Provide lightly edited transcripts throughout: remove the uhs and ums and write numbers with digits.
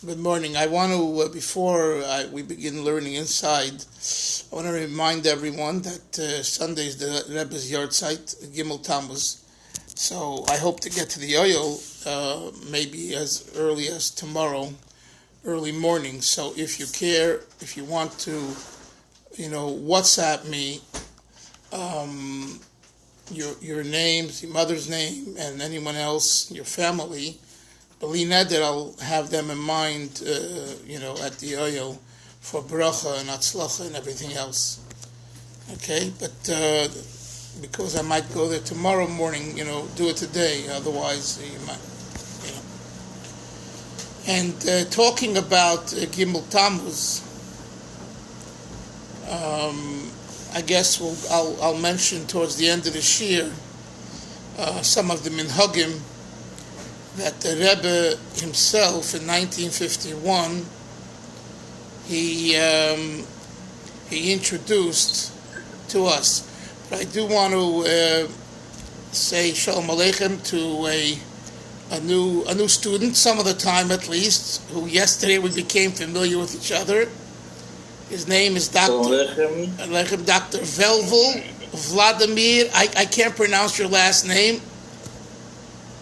Good morning. I want to, before we begin learning inside, I want to remind everyone that Sunday is the Rebbe's yard site, Gimel Tammuz. So I hope to get to the oil maybe as early as tomorrow, early morning. So if you care, if you want to, WhatsApp me your names, your mother's name, and anyone else, your family, that I'll have them in mind, at the oil for bracha and atzlacha and everything else. Okay, but because I might go there tomorrow morning, do it today. Otherwise, you might, And talking about Gimel Tammuz, I guess I'll mention towards the end of this year some of the minhagim that the Rebbe himself in 1951 he introduced to us. But I do want to say Shalom Aleichem to a new student, some of the time at least, who yesterday we became familiar with each other. His name is Dr. Velvel Vladimir. I can't pronounce your last name.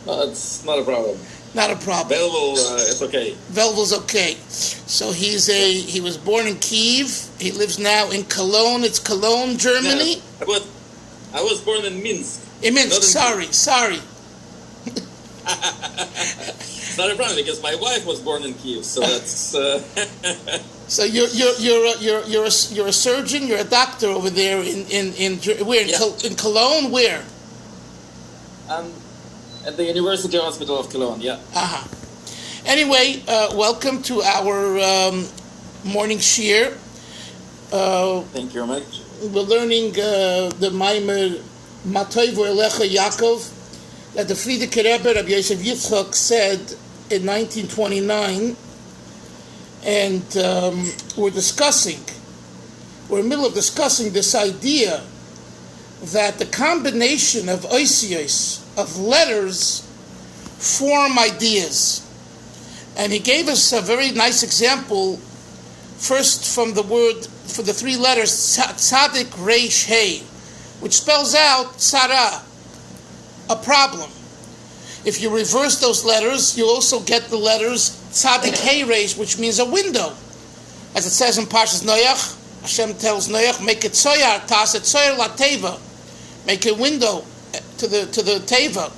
No, it's not a problem. Not a problem. Velvel, it's okay. Velvel's okay. So he was born in Kiev. He lives now in Cologne. It's Cologne, Germany. Yeah, I was born in Minsk. In Minsk. Sorry. It's not a problem because my wife was born in Kiev, so that's. So you're a surgeon. You're a doctor over there in where in Cologne. Where? At the University Hospital of Cologne, yeah. Anyway, welcome to our morning shiur. Thank you very much. We're learning the Maamar Ma Tovu Elecha Yaakov that the Frierdiker Rebbe, Rabbi Yosef Yitzchak, said in 1929, and we're in the middle of discussing this idea that the combination of oisiyos, of letters, form ideas. And he gave us a very nice example, first from the word, for the three letters, tzadik reish hey, which spells out tzara, a problem. If you reverse those letters, you also get the letters tzadik hey reish, which means a window. As it says in Parshas Noach, Hashem tells Noach, make it tzoyar, tas et tzoyar la teva, make a window to the teva,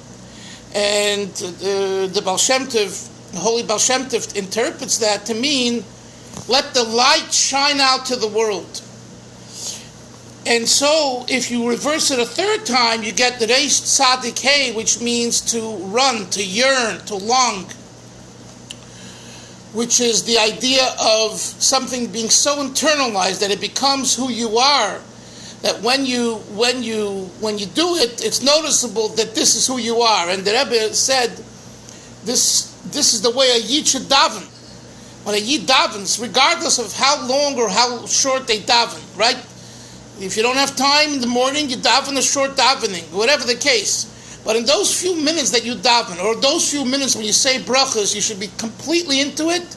and the Baal Shem Tov, the Holy Baal Shem Tov, interprets that to mean, let the light shine out to the world. And so, if you reverse it a third time, you get the Reish Tzadik Hey, which means to run, to yearn, to long, which is the idea of something being so internalized that it becomes who you are. That when you do it, it's noticeable that this is who you are. And the Rebbe said, this is the way a Yid should daven. When a Yid davens, regardless of how long or how short they daven, right? If you don't have time in the morning, you daven a short davening, whatever the case. But in those few minutes that you daven, or those few minutes when you say brachas, you should be completely into it,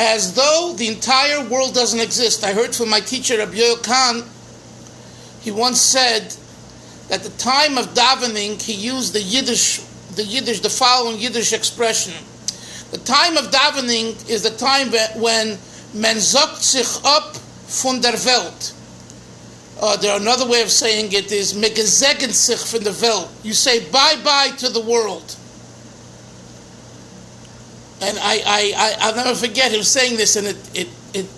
as though the entire world doesn't exist. I heard from my teacher, Rabbi Yoel Khan. He once said that the time of davening, he used the following Yiddish expression. The time of davening is the time when men zogt sich up von der Welt. Another way of saying it is megezegen sich von der Welt. You say bye-bye to the world. And I'll never forget him saying this, and it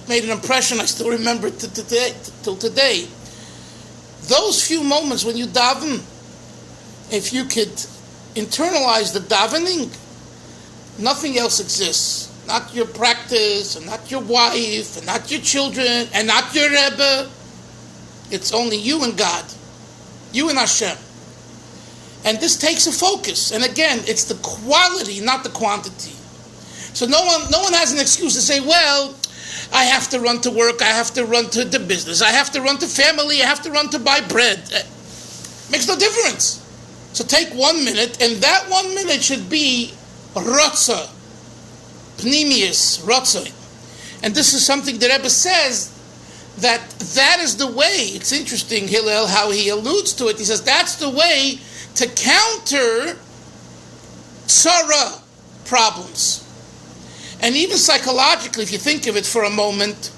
made an impression. I still remember it till today. Those few moments when you daven, if you could internalize the davening, nothing else exists. Not your practice, and not your wife, and not your children, and not your Rebbe. It's only you and God, you and Hashem. And this takes a focus. And again, it's the quality, not the quantity. So no one has an excuse to say, well, I have to run to work, I have to run to the business, I have to run to family, I have to run to buy bread. Makes no difference. So take 1 minute, and that 1 minute should be Ratzah. pnimius, rotzon. And this is something the Rebbe says, that is the way. It's interesting, Hillel, how he alludes to it. He says that's the way to counter tzara problems. And even psychologically, if you think of it for a moment,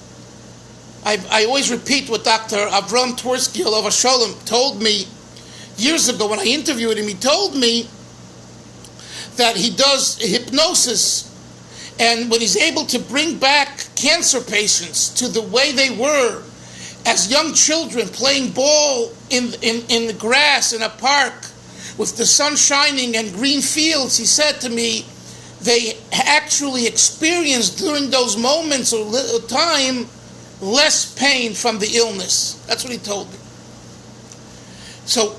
I always repeat what Dr. Avram Tversky Olav Sholem told me years ago when I interviewed him. He told me that he does hypnosis, and when he's able to bring back cancer patients to the way they were as young children playing ball in the grass in a park with the sun shining and green fields, he said to me, they actually experienced during those moments of time less pain from the illness. That's what he told me. So,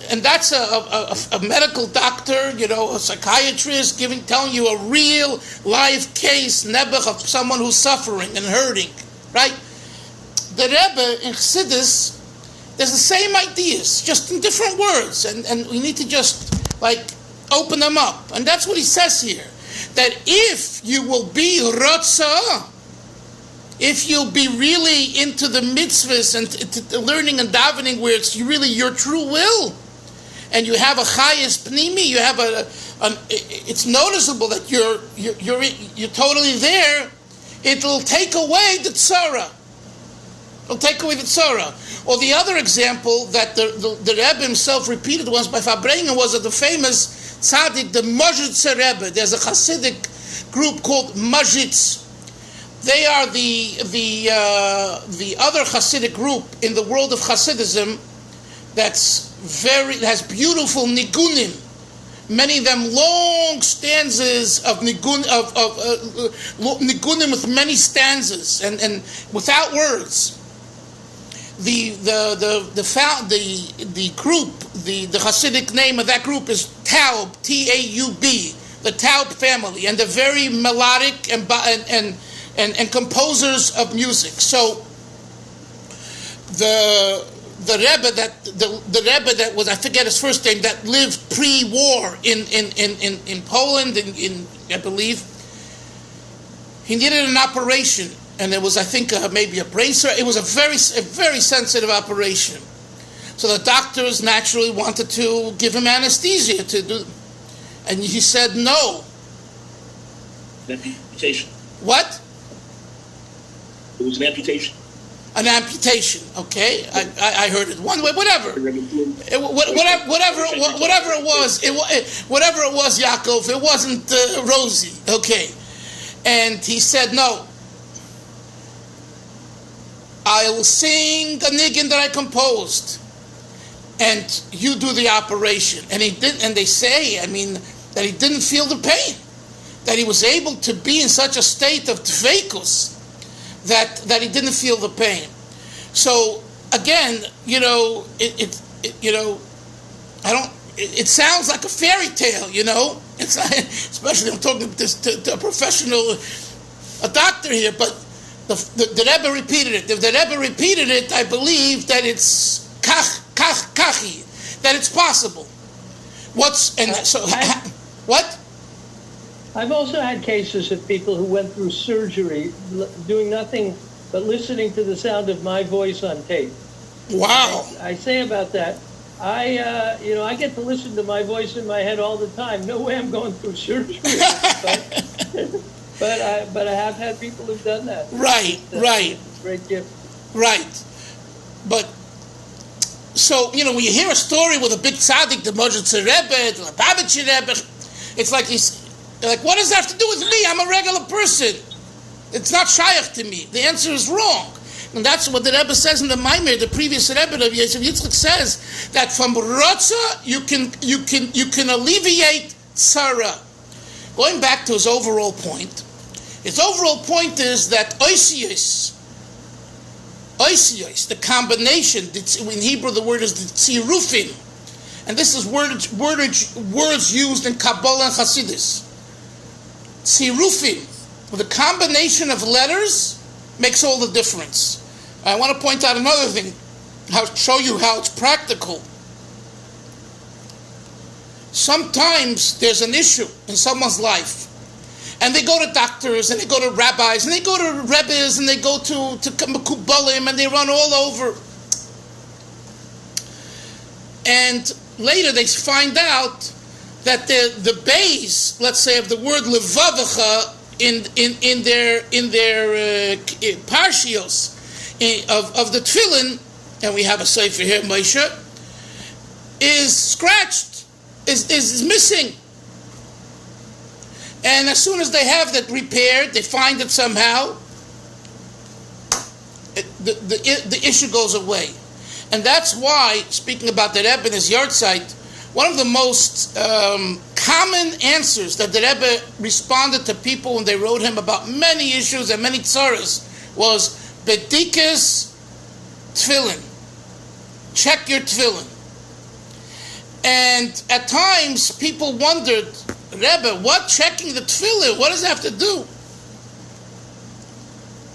and that's a medical doctor, a psychiatrist telling you a real live case, nebuch, of someone who's suffering and hurting, right? The Rebbe in Chassidus, there's the same ideas, just in different words, and we need to just open them up. And that's what he says here, that if you will be rotzah, if you'll be really into the mitzvahs and to learning and davening where it's really your true will, and you have a chayes pnimi, you have it's noticeable that you're totally there, it'll take away the tzara. It'll take away the tzara. Or the other example that the Rebbe himself repeated once by Fabrengen was of the famous tzaddik, the Mozhitz Rebbe. There's a Hasidic group called Mozhitz. They are the other Hasidic group in the world of Hasidism has beautiful nigunim. Many of them long stanzas of nigunim with many stanzas and without words. The group, the Hasidic name of that group is Taub, T-A-U-B, the Taub family, and they're very melodic and composers of music. So the Rebbe that was, I forget his first name, that lived pre-war in Poland, I believe, he needed an operation, and it was, I think, maybe a brain surgery. It was a very sensitive operation. So the doctors naturally wanted to give him anesthesia to do, and he said no. Amputation. What? It was an amputation. An amputation, okay. I heard it one way, whatever it was, Yaakov. It wasn't rosy, okay. And he said, no, I'll sing a niggin that I composed, and you do the operation. And he didn't. And they say, that he didn't feel the pain, that he was able to be in such a state of tfeikus that he didn't feel the pain. So again, it sounds like a fairy tale, It's not, especially I'm talking to a professional, a doctor here, but the Rebbe repeated it. If the Rebbe repeated it, I believe that it's kachi, that it's possible. What? I've also had cases of people who went through surgery doing nothing but listening to the sound of my voice on tape. Wow. I say about that, I get to listen to my voice in my head all the time. No way I'm going through surgery. but I have had people who've done that. Right. It's a great gift. Right. But, so, when you hear a story with a big tzaddik, the Mozhitz Rebbe, the Lubavitcher Rebbe, it's like what does that have to do with me? I'm a regular person. It's not shaykh to me. The answer is wrong. And that's what the Rebbe says in the Maamar, the previous Rebbe of Yosef Yitzchak says, that from Rotza you can alleviate tzara. Going back to his overall point is that oisios, the combination, in Hebrew the word is the tzirufim, and this is words used in Kabbalah and Hasidus. Tzirufim, the combination of letters makes all the difference. I want to point out another thing, show you how it's practical. sometimes there's an issue in someone's life. And they go to doctors, and they go to rabbis, and they go to rebbes, and they go to mekubalim, and they run all over. And later they find out that the base, let's say, of the word levavecha in their parshios of the tefillin, and we have a sefer here, Moshe, is scratched, is missing. And as soon as they have that repaired, they find it somehow, the issue goes away. And that's why, speaking about the Rebbe and his yahrzeit, one of the most common answers that the Rebbe responded to people when they wrote him about many issues and many tzaras was bedikas tefillin. Check your tefillin. And at times people wondered, Rebbe, what checking the tefillin? What does it have to do?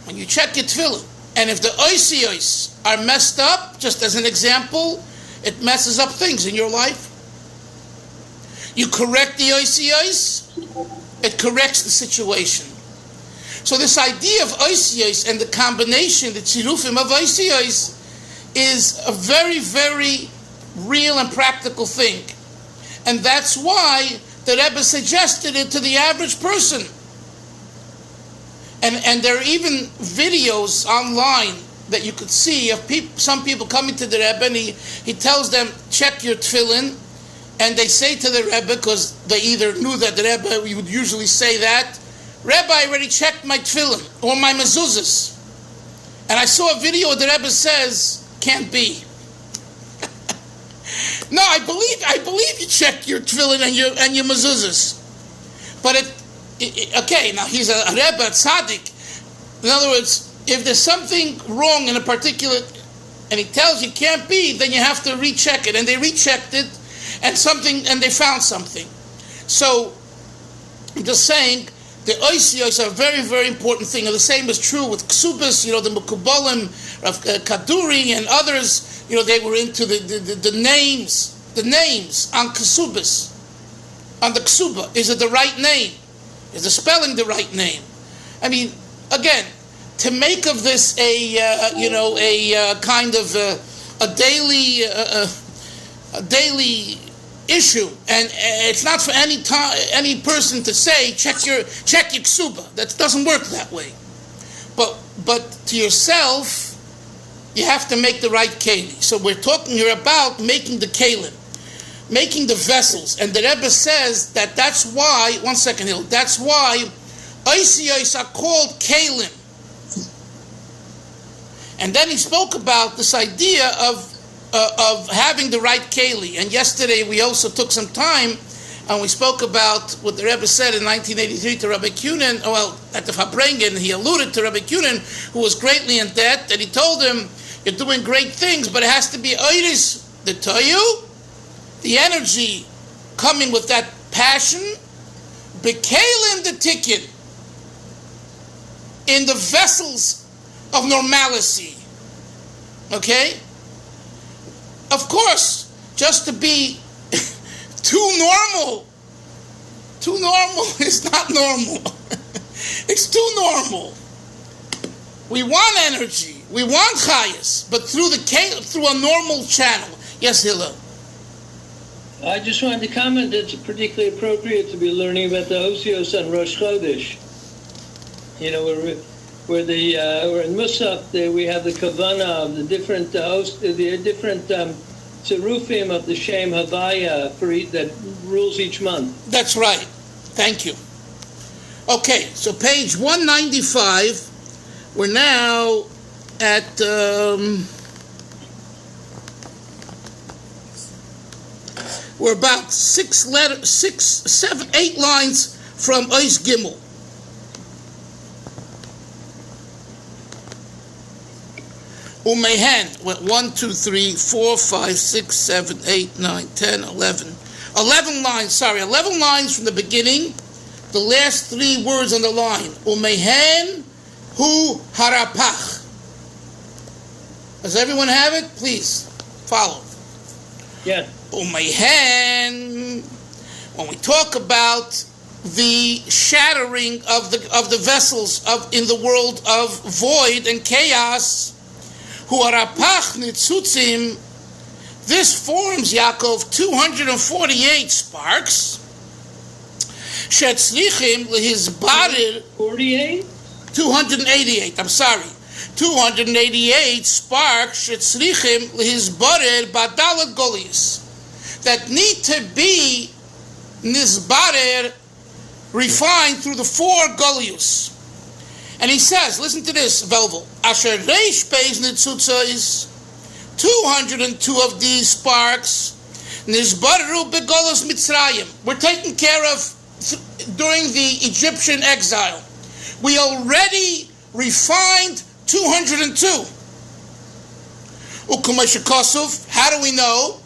When you check your tefillin, and if the oisiyos are messed up, just as an example, it messes up things in your life. You correct the oisiyos, it corrects the situation. So this idea of oisiyos and the combination, the tzirufim of oisiyos, is a very, very real and practical thing. And that's why the Rebbe suggested it to the average person. And there are even videos online that you could see of some people coming to the Rebbe, and he tells them, check your tefillin, and they say to the Rebbe, because they either knew that the Rebbe would usually say that, Rebbe, I already checked my tefillin, or my mezuzahs. And I saw a video where the Rebbe says, can't be. No, I believe you check your tefillin and your mezuzahs. But okay, now he's a Rebbe, a tzaddik. In other words, if there's something wrong in a particular, and he tells you can't be, then you have to recheck it. And they rechecked it, and they found something. So, I'm just saying, the oisiyos are a very, very important thing. And the same is true with ksubas, the mekubalim of Kaduri and others. They were into the names on ksubas, on the ksuba. Is it the right name? Is the spelling the right name? I mean, again, to make of this a kind of a daily issue, and it's not for any person to say check your ksuba. That doesn't work that way. But to yourself, you have to make the right keli. So we're talking here about making the kelim, making the vessels, and the Rebbe says that's why. One second, Hill. That's why oisiyos are called kelim. And then he spoke about this idea of having the right keli. And yesterday we also took some time and we spoke about what the Rebbe said in 1983 to Rabbi Kunin. Well, at the Fabrengen, he alluded to Rabbi Kunin, who was greatly in debt, and he told him, you're doing great things, but it has to be oiris the toyu, the energy coming with that passion, bekelim the tikkun, in the vessels of normalcy. Okay? Of course, just to be too normal is not normal. It's too normal. We want energy, we want chayas, but through a normal channel. Yes, Hillel. I just wanted to comment that it's particularly appropriate to be learning about the Osios on Rosh Chodesh. We're in Musaf, we have the Kavanah of the different tzirufim of the Shem Havaya that rules each month. That's right. Thank you. Okay, so page 195. We're now at we're about 8 lines from Ois Gimel. Umehen went 1, 2, 3, 4, 5, 6, 7, 8, 9, 10, 11. 11 lines, 11 lines from the beginning, the last 3 words on the line. Umehen hu harapach. Does everyone have it? Please follow. Yeah. Umehen when we talk about the shattering of the vessels in the world of void and chaos, who are apach nitzutzim, this forms, Yaakov, 248 sparks. Shetzlichim lehizbarir 48? 288. I'm sorry. 288 sparks shetzlichim lehizbarir badalat golius that need to be nizbarer, refined through the 4 golius. And he says, listen to this, Velvel. Asher reish beis nitzutzos, 202 of these sparks, nizbareru begolus Mitzrayim, were taken care of during the Egyptian exile. We already refined 202. Ukumashikosov, how do we know?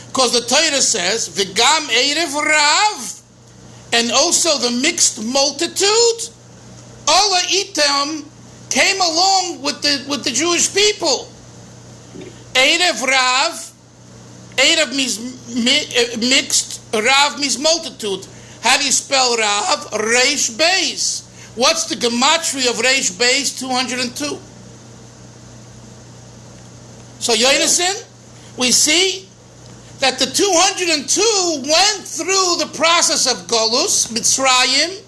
Because the Torah says, V'gam Erev Rav, and also the mixed multitude, Ola Itam, came along with the Jewish people. Erev Rav, Erev means mixed, Rav means multitude. How do you spell Rav? Reish Beis. What's the gematria of Reish Beis? 202. So Yonason, we see that the 202 went through the process of Golus, Mitzrayim,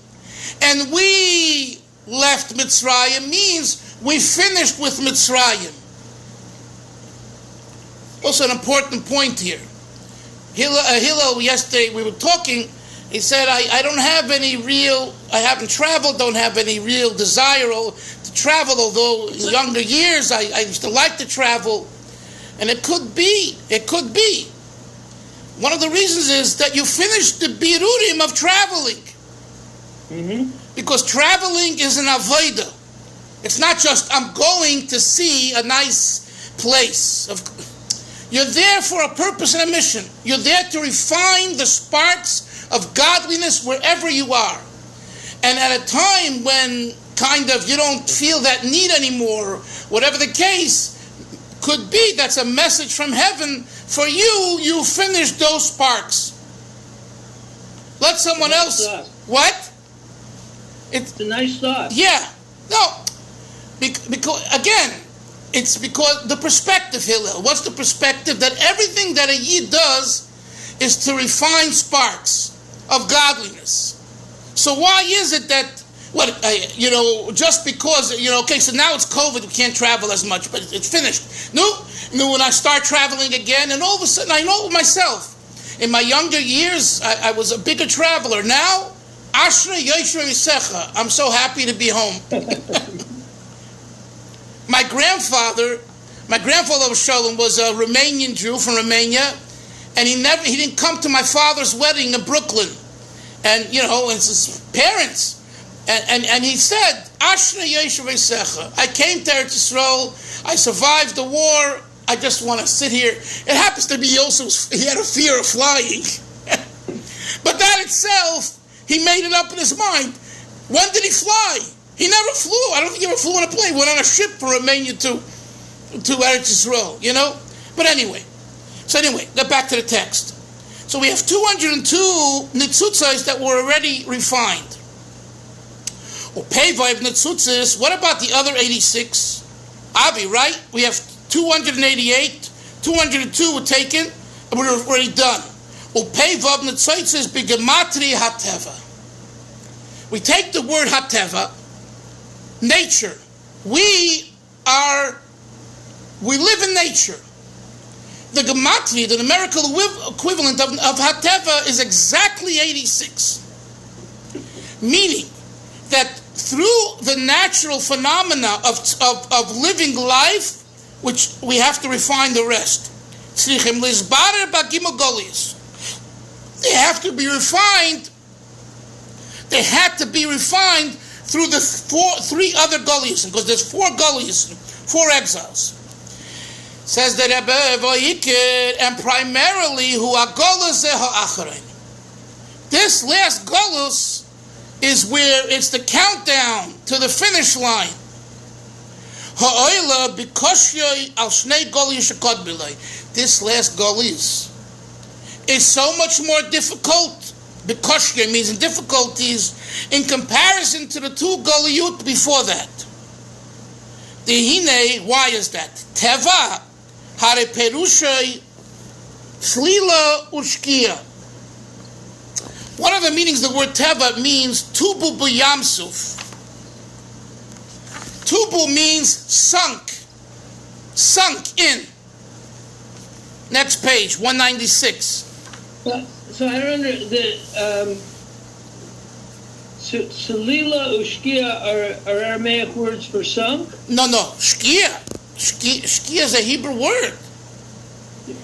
and we left Mitzrayim, means we finished with Mitzrayim. Also an important point here. Hillel, yesterday we were talking, he said, I don't have any real, I haven't traveled, don't have any real desire to travel, although in younger years I used to like to travel. And it could be. One of the reasons is that you finished the birurim of traveling. Mm-hmm. Because traveling is an avodah. It's not just, I'm going to see a nice place. You're there for a purpose and a mission. You're there to refine the sparks of godliness wherever you are. And at a time when kind of you don't feel that need anymore, whatever the case, could be that's a message from heaven for you. You finish those sparks. Let someone else. What? It's a nice thought. Yeah. No. Because again, it's because the perspective, Hillel. What's the perspective? That everything that a Yid does is to refine sparks of godliness. So why is it that just because, okay, so now it's COVID, we can't travel as much, but it's finished. No, when I start traveling again, and all of a sudden, I know myself. In my younger years, I was a bigger traveler. Now, Ashra Yeshua Yisecha, I'm so happy to be home. My grandfather of Shalom was a Romanian Jew from Romania, and he didn't come to my father's wedding in Brooklyn. And, it's his parents. And he said, Ashra Yeshuv Eisecha. I came to Eretz Yisrael. I survived the war. I just want to sit here. It happens to be also, he had a fear of flying. But that itself, he made it up in his mind. When did he fly? He never flew. I don't think he ever flew on a plane. He went on a ship from Romania to Eretz Yisrael, But anyway. So get back to the text. So we have 202 nitzutzos that were already refined. What about the other 86? Avi, right? We have 288, 202 were taken, and we're already done. We take the word hateva, nature. We live in nature. The gematria, the numerical equivalent of hateva, is exactly 86. Meaning that through the natural phenomena of living life, which we have to refine the rest. They have to be refined. They had to be refined through the 3 other golios, because there's 4 golios, 4 exiles. Says the Rebbe, and primarily who are golus ha'acharein. This last golus is where it's the countdown to the finish line. Ha'oila b'koshya al shnei golios shekod bilay. This last golios is so much more difficult Bekoshke means in difficulties in comparison to the two Goliyut before that. The Hine, why is that? Teva, Hare Perushay, Slila Ushkia. One of the meanings of the word Teva means Tubu B'Yamsuf. Tubu means sunk in. Next page, 196. So I don't understand. Salila Ushkia are Aramaic words for sunk? No. Shkia. Shkia is a Hebrew word.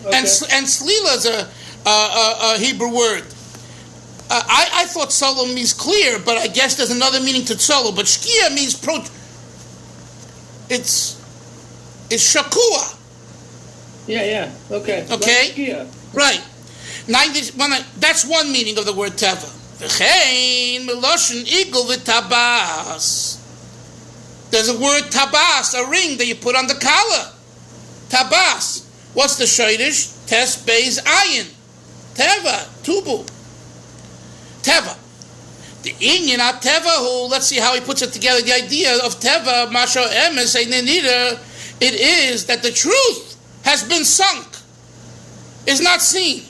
Okay. And Slila is a Hebrew word. I thought Solo means clear, but I guess there's another meaning to Solo. But Shkia means it's Shakua. Yeah. Okay. Okay. Right. That's one meaning of the word Teva. There's a word tabas, a ring that you put on the collar. Tabas. What's the shaydish? Tes beis ayin. Teva. Tubu. Teva. The inyan of Teva, let's see how he puts it together. The idea of Teva, Masha Emes, it is that the truth has been sunk, is not seen.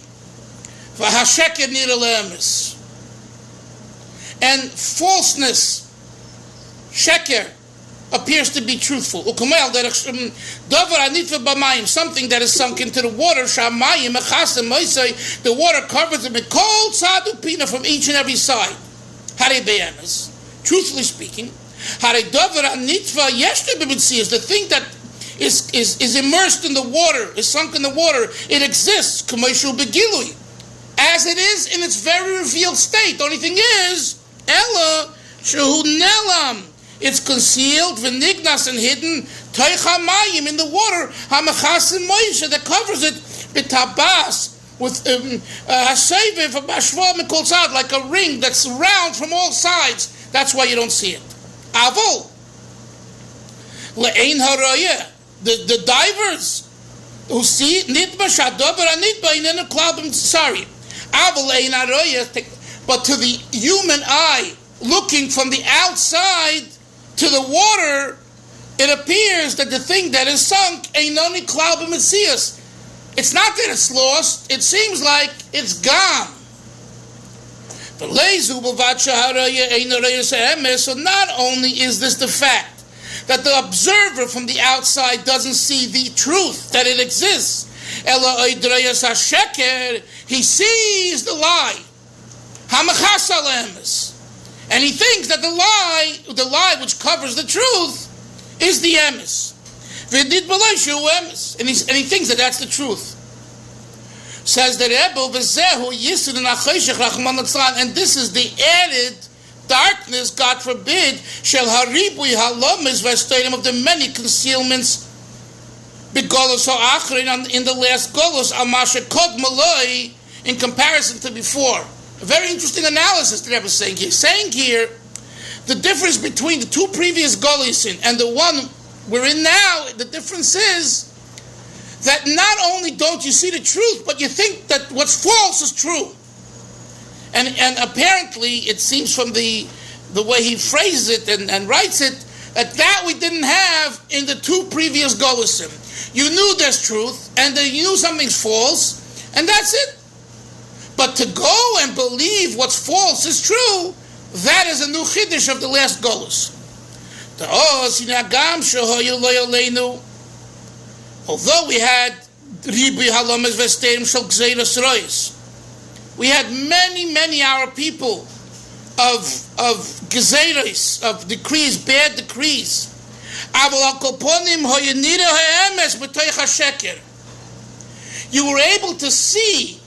V'hasheker nira le'emes. And falseness, sheker, appears to be truthful. Something that is sunk into the water, the water covers it with cold sadupina from each and every side. Hare be'emes. Truthfully speaking, hare davar anitva yeshte b'mitzias, the thing that is immersed in the water, is sunk in the water, it exists, k'moishu begilui, as it is in its very revealed state. The only thing is, ella shehu nelam, it's concealed, v'nignas, and hidden, toicha mayim, in the water, hamachasim moisha, that covers it, b'tabas, with haseviv b'ashva mikol tzad, like a ring that's round from all sides. That's why you don't see it. Avol le'ein harayeh, the divers who see nitba shadover anitba in a cloud. Sorry, avol le'ein harayeh, but to the human eye, looking from the outside to the water, it appears that the thing that is sunk ain't only cloud b'mitzias. It's not that it's lost, it seems like it's gone. So not only is this the fact that the observer from the outside doesn't see the truth, that it exists, he sees the lie. And he thinks that the lie which covers the truth, is the emes. And he thinks that that's the truth. Says the Rebbe, and this is the added darkness, God forbid, shel haribui halomis v'estayim, of the many concealments, begolos ha'achrin, in the last golos, amashe kod maloi, in comparison to before. A very interesting analysis the Rebbe is saying here. Saying here, the difference between the two previous golos and the one we're in now, the difference is that not only don't you see the truth, but you think that what's false is true. And apparently, it seems from the way he phrases it and writes it, that we didn't have in the two previous Golusim. You knew there's truth, and then you knew something's false, and that's it. But to go and believe what's false is true, that is a new chiddush of the last Golus. Although we had we had many our people of gezeiros, of decrees, bad decrees. You were able to see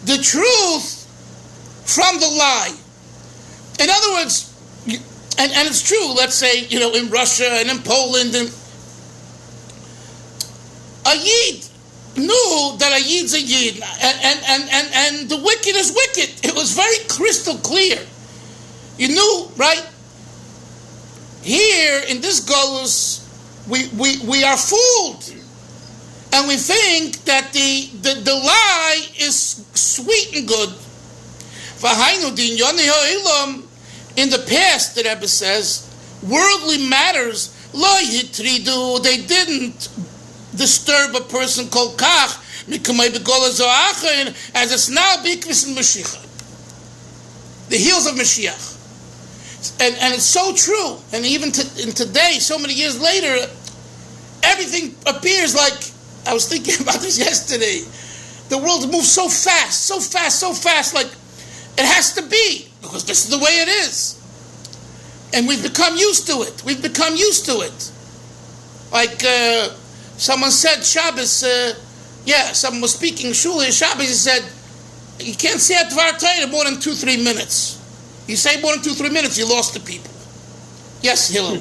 the truth from the lie. In other words, and it's true, let's say, in Russia and in Poland, and a Yid knew that a Yid's a Yid, and the wicked is wicked. It was very crystal clear. You knew, right? Here, in this Golus, we are fooled. And we think that the lie is sweet and good. In the past, the Rebbe says, worldly matters, lo yitridu, they didn't disturb a person kol kach, as it's now bikvis in Mashiach. The heels of Mashiach. And it's so true. And even in today, so many years later, everything appears like, I was thinking about this yesterday, the world moves so fast, like it has to be, because this is the way it is. And we've become used to it. Like someone said Shabbos, someone was speaking Shuli Shabbos, he said, you can't say a Dvar Torah more than 2-3 minutes. You say more than 2-3 minutes, you lost the people. Yes, Hillel.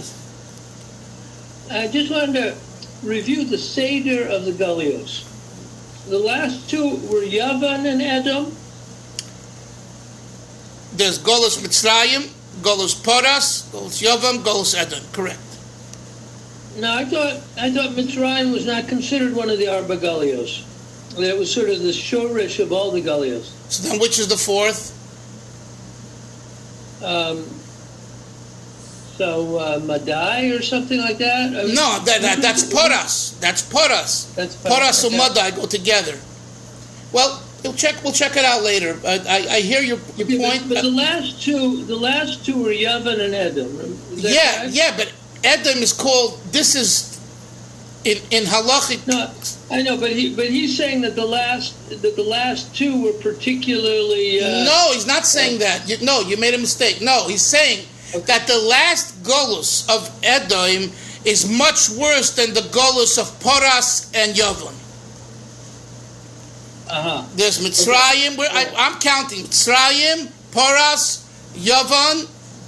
I just wanted to review the Seder of the Galios. The last two were Yavan and Edom. There's Golos Mitzrayim, Golos Poras, Golos Yavam, Golos Edom. Correct. No, I thought Mitzrayim was not considered one of the Arba Galios. That was sort of the shorish of all the Galios. So then which is the fourth? Madai or something like that? No, that's Poras. That's Poras. Poras and Madai go together. Well, we'll check it out later. I hear your point. But the last two were Yavan and Edom. But Edom is called. This is in halachic. No, I know, but he's saying that the last two were particularly. No, he's not saying that. You made a mistake. No, he's saying that the last golus of Edom is much worse than the golus of Poras and Yavan. There's Mitzrayim. I'm counting Mitzrayim, Poras, Yavan,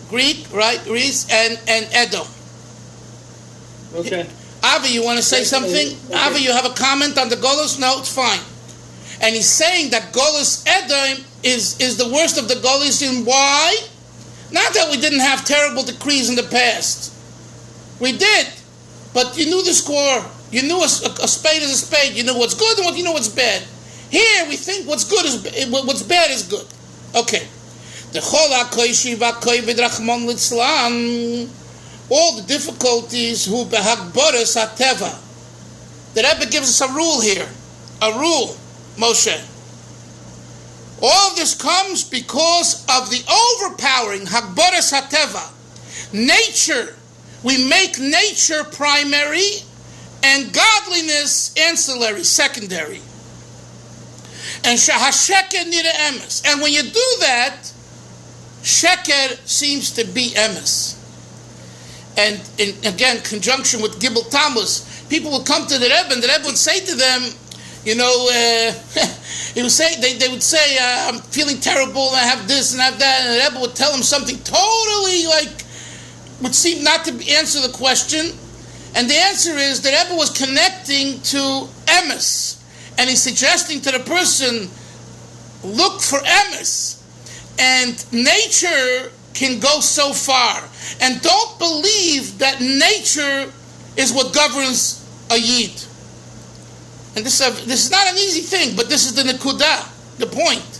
Greek, right? Greece, and Edom. Okay. Avi, you want to say something? Okay. Avi, you have a comment on the Golus? No, it's fine. And he's saying that Golus Edom is the worst of the Golus. And why? Not that we didn't have terrible decrees in the past. We did. But you knew the score. You knew a spade is a spade. You knew what's good and you know what's bad. Here we think what's bad is good. Okay. The all the difficulties who behagboras hateva. The Rebbe gives us a rule here. A rule, Moshe. All of this comes because of the overpowering hagboras hateva. Nature. We make nature primary and godliness ancillary, secondary. And shahasheker nira emes. And when you do that, sheker seems to be emes. And again, conjunction with Gibel Tammuz, people would come to the Rebbe, and the Rebbe would say to them, he would say, they would say, I'm feeling terrible, and I have this and I have that, and the Rebbe would tell them something totally would seem not to answer the question, and the answer is the Rebbe was connecting to emes, and he's suggesting to the person, look for emes, and nature can go so far. And don't believe that nature is what governs a yid. And this is not an easy thing, but this is the nekudah, the point.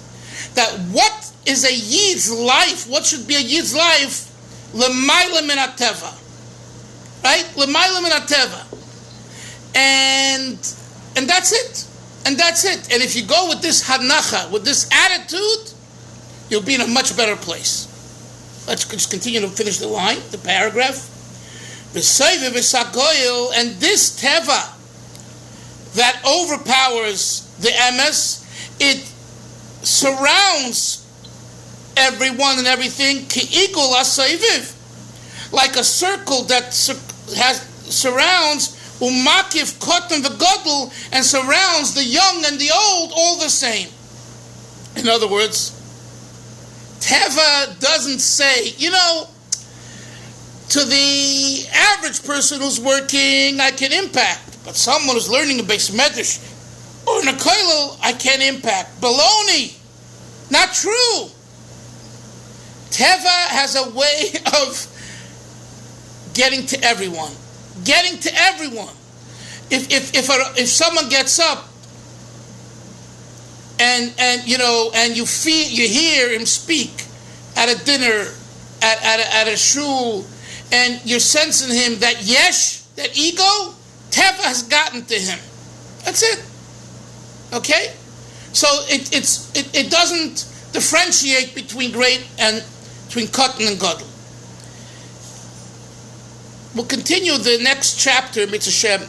That what is a yid's life, what should be a yid's life, l'mayla min hateva. Right? L'mayla min hateva. And that's it. And that's it. And if you go with this hanacha, with this attitude, you'll be in a much better place. Let's just continue to finish the line, the paragraph. And this teva that overpowers the emes, it surrounds everyone and everything, like a circle that surrounds umakif kotan v'gadol, and surrounds the young and the old all the same. In other words, Teva doesn't say, to the average person who's working, I can impact. But someone who's learning a base medrash or in a kollel, I can't impact. Baloney. Not true. Teva has a way of getting to everyone. Getting to everyone. If someone gets up and you hear him speak at a dinner, at a shul, and you're sensing him that that ego, Teva has gotten to him. That's it. Okay? So it doesn't differentiate between great and between Katan and Gadol. We'll continue the next chapter, Mitzvah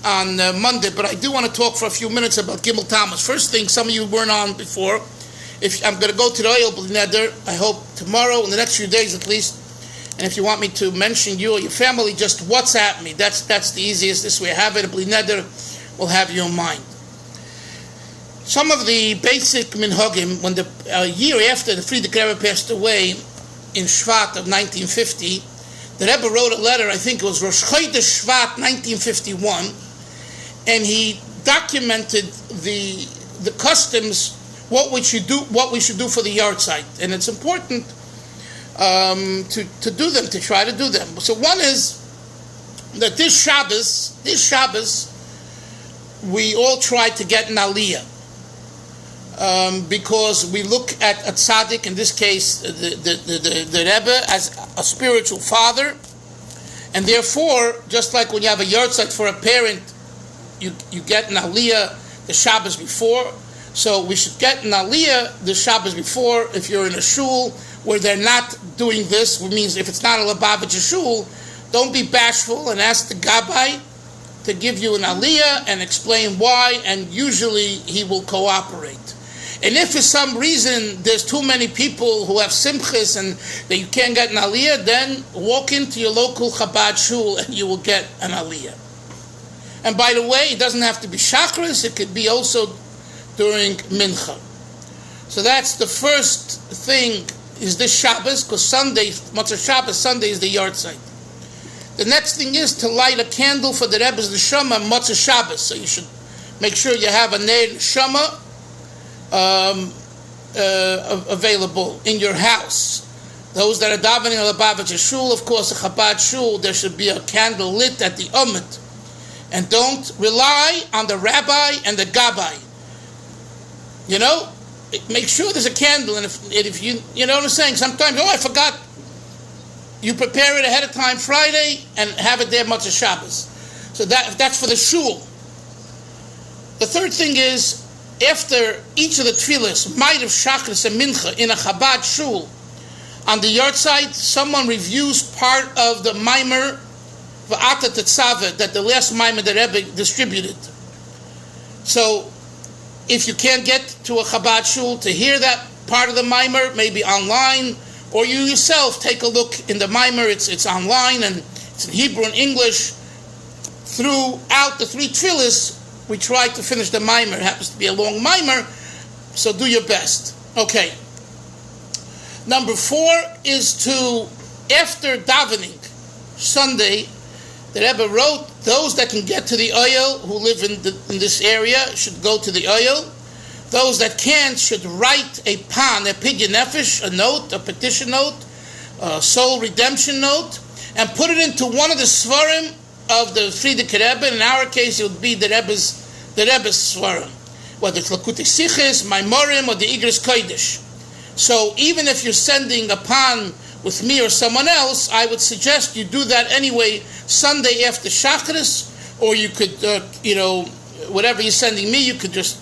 on Monday, but I do want to talk for a few minutes about Gimel Tammuz. First thing, some of you weren't on before. If I'm going to go to the oil neder, I hope tomorrow, in the next few days at least. And if you want me to mention you or your family, just WhatsApp me. That's the easiest. This way I have it. A bli neder will have you in mind. Some of the basic minhagim, when the year after the Frierdiker Rebbe passed away in Shvat of 1950, the Rebbe wrote a letter, I think it was Rosh Chodesh Shvat 1951, and he documented the customs, what we should do for the yahrzeit, and it's important to do them, to try to do them. So one is that this Shabbos, we all try to get an aliyah. Because we look at a tzaddik, in this case the Rebbe, as a spiritual father, and therefore, just like when you have a yahrzeit for a parent, you get an aliyah the Shabbos before. So we should get an aliyah the Shabbos before. If you're in a shul where they're not doing this, which means if it's not a Lubavitcher shul, don't be bashful and ask the gabbai to give you an aliyah and explain why, and usually he will cooperate. And if for some reason there's too many people who have simchas and that you can't get an aliyah, then walk into your local Chabad shul and you will get an aliyah. And by the way, it doesn't have to be chakras, it could be also during mincha. So that's the first thing, is this Shabbos, because Sunday, Motzei Shabbos, Sunday is the yahrzeit. The next thing is to light a candle for the Rebbe's neshama Motzei Shabbos. So you should make sure you have a ner neshama available in your house. Those that are davening in a Lubavitcher shul, of course, a Chabad shul, there should be a candle lit at the Ummah. And don't rely on the rabbi and the gabbai. Make sure there's a candle, and if you know what I'm saying, sometimes, I forgot. You prepare it ahead of time Friday and have it there Motzei Shabbos. So that's for the shul. The third thing is, after each of the tefillas, Ma'ariv, Shachris, and Mincha in a Chabad shul, on the yahrzeit, someone reviews part of the Maamar V'ata Tetzaveh, that the last Maamar that Rebbe distributed. So, if you can't get to a Chabad shul to hear that part of the Maamar, maybe online, or you yourself take a look in the Maamar, it's online, and it's in Hebrew and English. Throughout the three tefillas, we try to finish the Maamar. It happens to be a long Maamar, so do your best. Okay. Number 4 is to, after davening, Sunday, the Rebbe wrote, those that can get to the oil, who live in this area, should go to the oil. Those that can't should write a pidyon nefesh, a note, a petition note, a soul redemption note, and put it into one of the svarim of the Frierdiker Rebbe. In our case, it would be the Rebbe's svarim, whether it's Lakutei Sichos, Maimorim, or the Igros Kodesh. So even if you're sending a pan with me or someone else, I would suggest you do that anyway Sunday after Shachris, or you could, whatever you're sending me, you could just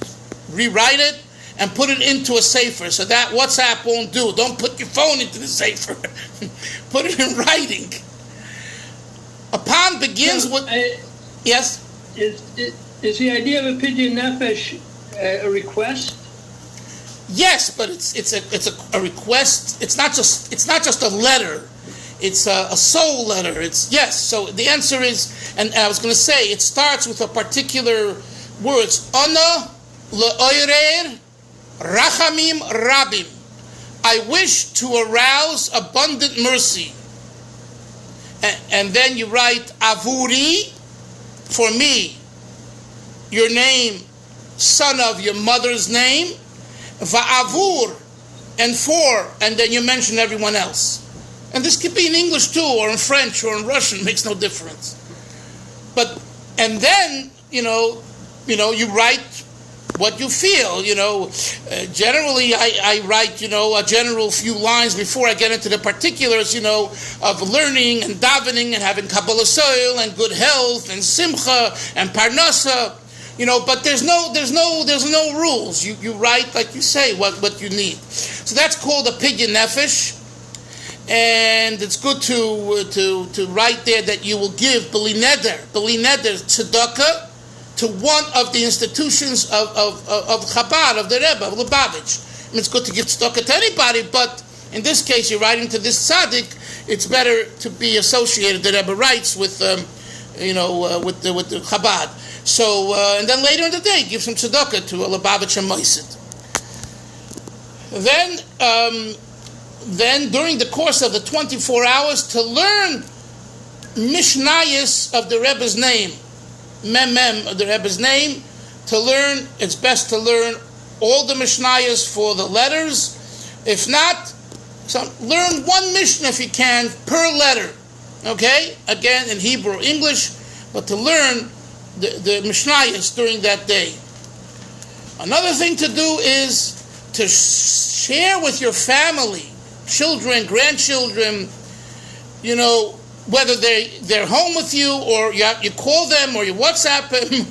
rewrite it and put it into a sefer. So that WhatsApp won't do. Don't put your phone into the sefer. Put it in writing. A pan begins with... Yes? Is the idea of a pidyon nefesh a request? Yes, but it's a request. It's not just a letter. It's a soul letter. Yes. So the answer is, and I was going to say, it starts with a particular words. Ana le'oirer rachamim rabim. I wish to arouse abundant mercy. And then you write avuri, for me, your name, son of your mother's name, va'avur, and for, and then you mention everyone else. And this could be in English too, or in French, or in Russian, makes no difference. And then, you write what you feel. Generally I write, a general few lines before I get into the particulars, of learning and davening and having Kabbalah soil and good health and simcha and parnasa, but there's no rules. You write, like you say, what you need. So that's called a pidyon nefesh. And it's good to write there that you will give b'li neder tzedakah to one of the institutions of Chabad, of the Rebbe, of Lubavitch. It's good to give tzedakah to anybody, but in this case, you're writing to this tzaddik. It's better to be associated. The Rebbe writes with the Chabad. So, and then later in the day, give some tzedakah to a Lubavitch and Moisid. Then during the course of the 24 hours, to learn Mishnayos of the Rebbe's name, Mem of the Rebbe's name, to learn, it's best to learn all the Mishnayos for the letters. If not, learn one Mishnah if you can per letter. Okay? Again, in Hebrew or English, but to learn the Mishnayos during that day. Another thing to do is to share with your family, children, grandchildren, whether they're home with you or you call them or you WhatsApp them,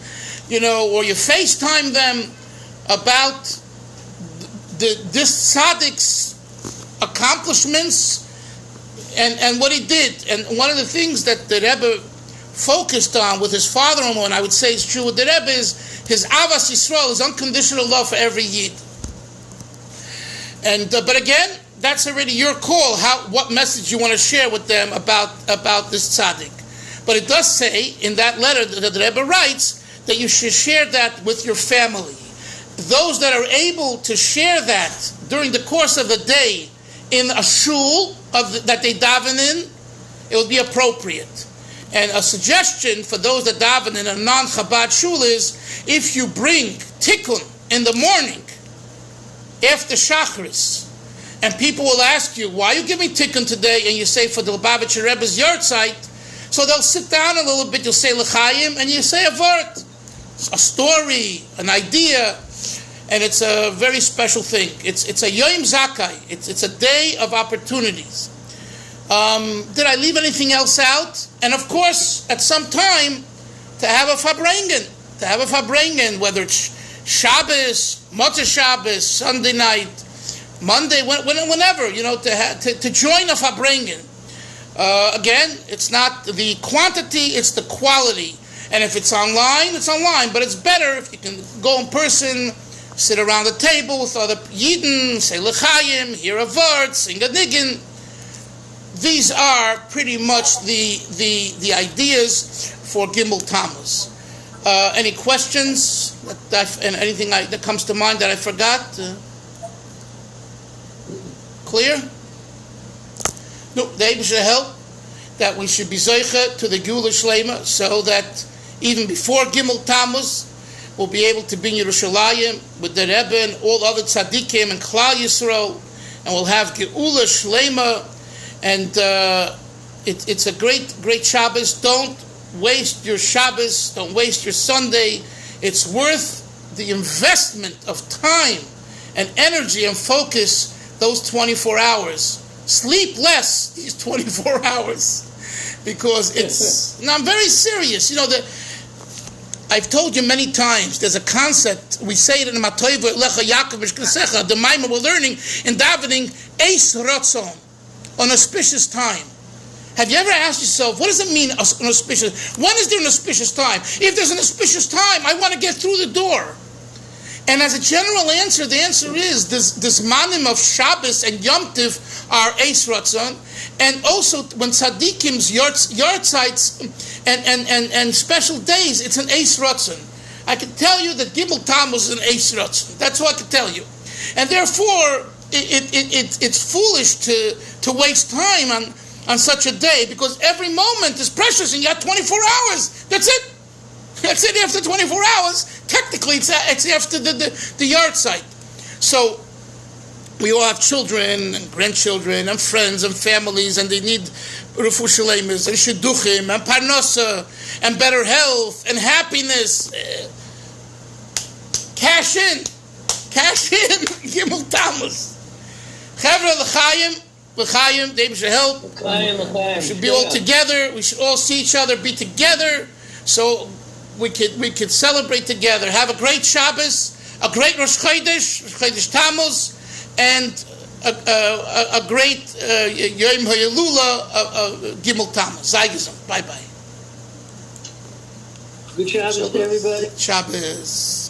or you FaceTime them about this tzaddik's accomplishments and what he did. And one of the things that the Rebbe focused on with his father-in-law, and I would say it's true with the Rebbe, is his Avas Yisrael, his unconditional love for every Yid. And but again, that's already your call. What message you want to share with them about this tzaddik. But it does say in that letter that the Rebbe writes that you should share that with your family. Those that are able to share that during the course of the day in a shul that they daven in, it would be appropriate. And a suggestion for those that daven in a non-Chabad shul is, if you bring tikkun in the morning after Shacharis, and people will ask you, why are you giving tikkun today? And you say, for the Lubavitcher Rebbe's yahrzeit. So they'll sit down a little bit, you'll say l'chaim, and you say a word, a story, an idea, and it's a very special thing. It's a Yom Zakai. It's a day of opportunities. Did I leave anything else out? And of course, at some time, to have a fabrengen, whether it's Shabbos, Motzei Shabbos, Sunday night, Monday, whenever, to join a fabrengen. Again, it's not the quantity, it's the quality. And if it's online, it's online. But it's better if you can go in person, sit around the table with other Yidden, say l'chaim, hear a word, sing a niggin. These are pretty much the ideas for Gimel Tammuz. Any questions and anything that comes to mind that I forgot? Clear? No, the Eibusha should help that we should be zeicha to the Geula Shlema, so that even before Gimel Tammuz, we'll be able to be in Yerushalayim with the Rebbe and all other tzaddikim and Klal Yisrael, and we'll have Geula Shlema, and it's a great Shabbos. Don't waste your Shabbos, don't waste your Sunday. It's worth the investment of time and energy and focus those 24 hours. Sleep less these 24 hours, because I'm very serious. I've told you many times, there's a concept, we say it in Ma Tovu Lecha Yaakov Mishkasecha, the Maamar we're learning in davening, Eis Ratzon, an auspicious time. Have you ever asked yourself, what does it mean, an auspicious? When is there an auspicious time? If there's an auspicious time, I want to get through the door. And as a general answer, the answer is this manim of Shabbos and Yom Tiv are Eis Ratzon, and also when Tzaddikim's yahrzeits and special days, it's an Eis Ratzon. I can tell you that Gimel Tammuz is an Eis Ratzon. That's all I can tell you. And therefore, it's foolish to waste time on such a day, because every moment is precious, and you have 24 hours. That's it. That's it. After 24 hours, technically it's after the yahrzeit. So we all have children and grandchildren and friends and families, and they need refuah shleimus and shidduchim and parnasa and better health and happiness. Cash in. Gimel Tammuz. Chevra l'chaim, they should help. We should be all together. We should all see each other, be together, so we could celebrate together. Have a great Shabbos, a great Rosh Chodesh Tammuz, and a great Yom HaYelula, Gimel Tammuz. Zayizim. Bye bye. Good Shabbos to everybody. Shabbos.